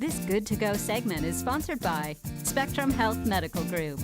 This Good to Go segment is sponsored by Spectrum Health Medical Group.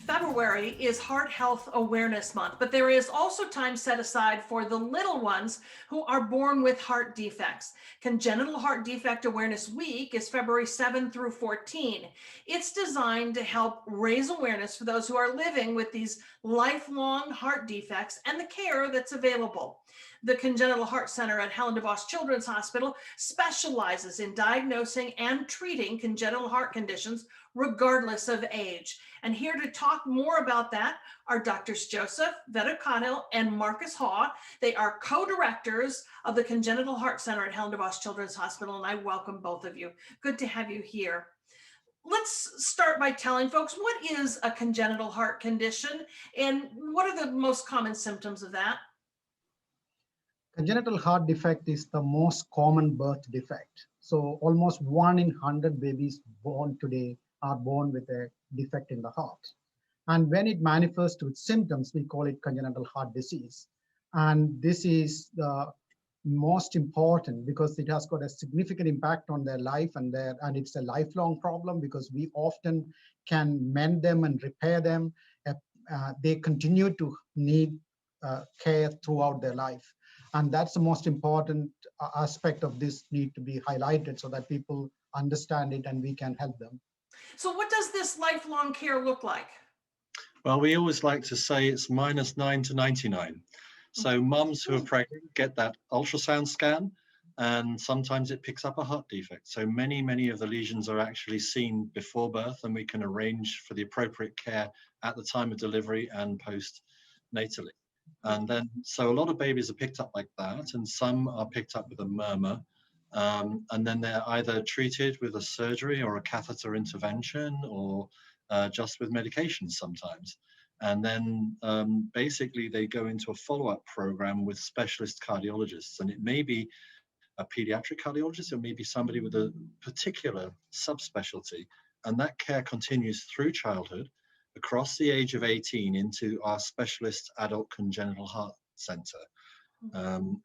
February is Heart Health Awareness Month, but there is also time set aside for the little ones who are born with heart defects. Congenital Heart Defect Awareness Week is February 7 through 14. It's designed to help raise awareness for those who are living with these lifelong heart defects and the care that's available. The Congenital Heart Center at Helen DeVos Children's Hospital specializes in diagnosing and treating congenital heart conditions regardless of age. And here to talk more about that are Drs. Joseph Vetocano and Marcus Haw. They are co-directors of the Congenital Heart Center at Helen DeVos Children's Hospital, and I welcome both of you. Good to have you here. Let's start by telling folks, what is a congenital heart condition and what are the most common symptoms of that? Congenital heart defect is the most common birth defect. So almost 1 in 100 babies born today are born with a defect in the heart. And when it manifests with symptoms, we call it congenital heart disease. And this is the most important because it has got a significant impact on their life and it's a lifelong problem because we often can mend them and repair them. They continue to need care throughout their life. And that's the most important aspect of this need to be highlighted so that people understand it and we can help them. So what does this lifelong care look like? Well, we always like to say it's -9 to 99. So mums who are pregnant get that ultrasound scan, and sometimes it picks up a heart defect. So many of the lesions are actually seen before birth, and we can arrange for the appropriate care at the time of delivery and postnatally. And then, so a lot of babies are picked up like that, and some are picked up with a murmur. And then they're either treated with a surgery or a catheter intervention or just with medications sometimes. And then basically they go into a follow-up program with specialist cardiologists. And it may be a pediatric cardiologist or maybe somebody with a particular subspecialty. And that care continues through childhood, across the age of 18 into our specialist adult congenital heart center.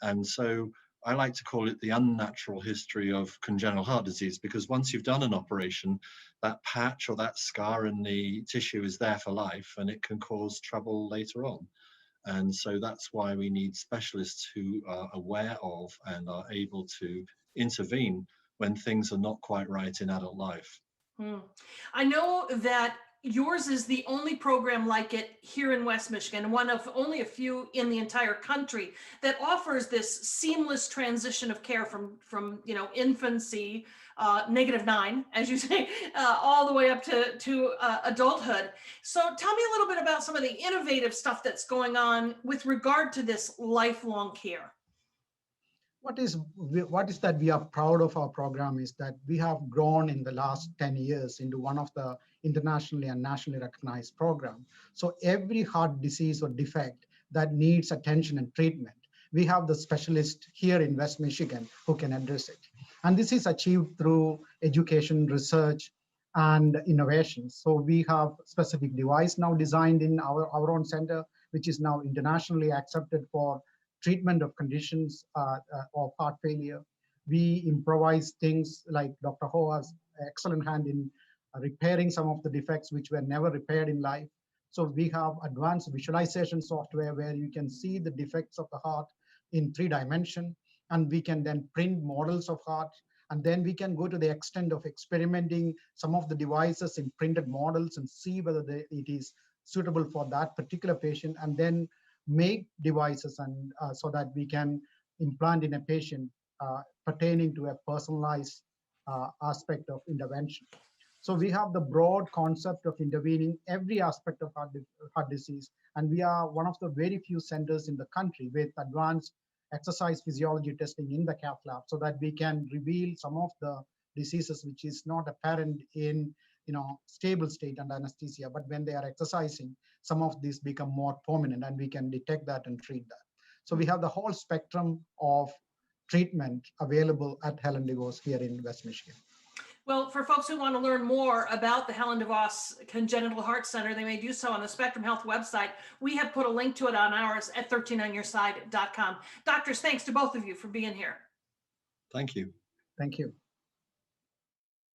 And so I like to call it the unnatural history of congenital heart disease, because once you've done an operation, that patch or that scar in the tissue is there for life and it can cause trouble later on. And so that's why we need specialists who are aware of and are able to intervene when things are not quite right in adult life. I know that yours is the only program like it here in West Michigan, one of only a few in the entire country that offers this seamless transition of care from infancy, -9, as you say, all the way up to adulthood. So tell me a little bit about some of the innovative stuff that's going on with regard to this lifelong care. What is that we are proud of our program is that we have grown in the last 10 years into one of the internationally and nationally recognized program. So every heart disease or defect that needs attention and treatment, we have the specialist here in West Michigan who can address it. And this is achieved through education, research, and innovation. So we have specific device now designed in our own center, which is now internationally accepted for treatment of conditions of heart failure. We improvise things like Dr. Ho has excellent hand in repairing some of the defects which were never repaired in life. So we have advanced visualization software where you can see the defects of the heart in 3 dimensions, and we can then print models of heart, and then we can go to the extent of experimenting some of the devices in printed models and see whether it is suitable for that particular patient, and then make devices and so that we can implant in a patient pertaining to a personalized aspect of intervention. So we have the broad concept of intervening every aspect of heart disease, and we are one of the very few centers in the country with advanced exercise physiology testing in the cath lab so that we can reveal some of the diseases which is not apparent in stable state under anesthesia, but when they are exercising, some of these become more prominent and we can detect that and treat that. So we have the whole spectrum of treatment available at Helen DeVos here in West Michigan. Well, for folks who want to learn more about the Helen DeVos Congenital Heart Center, they may do so on the Spectrum Health website. We have put a link to it on ours at 13onyourside.com. Doctors, thanks to both of you for being here. Thank you. Thank you.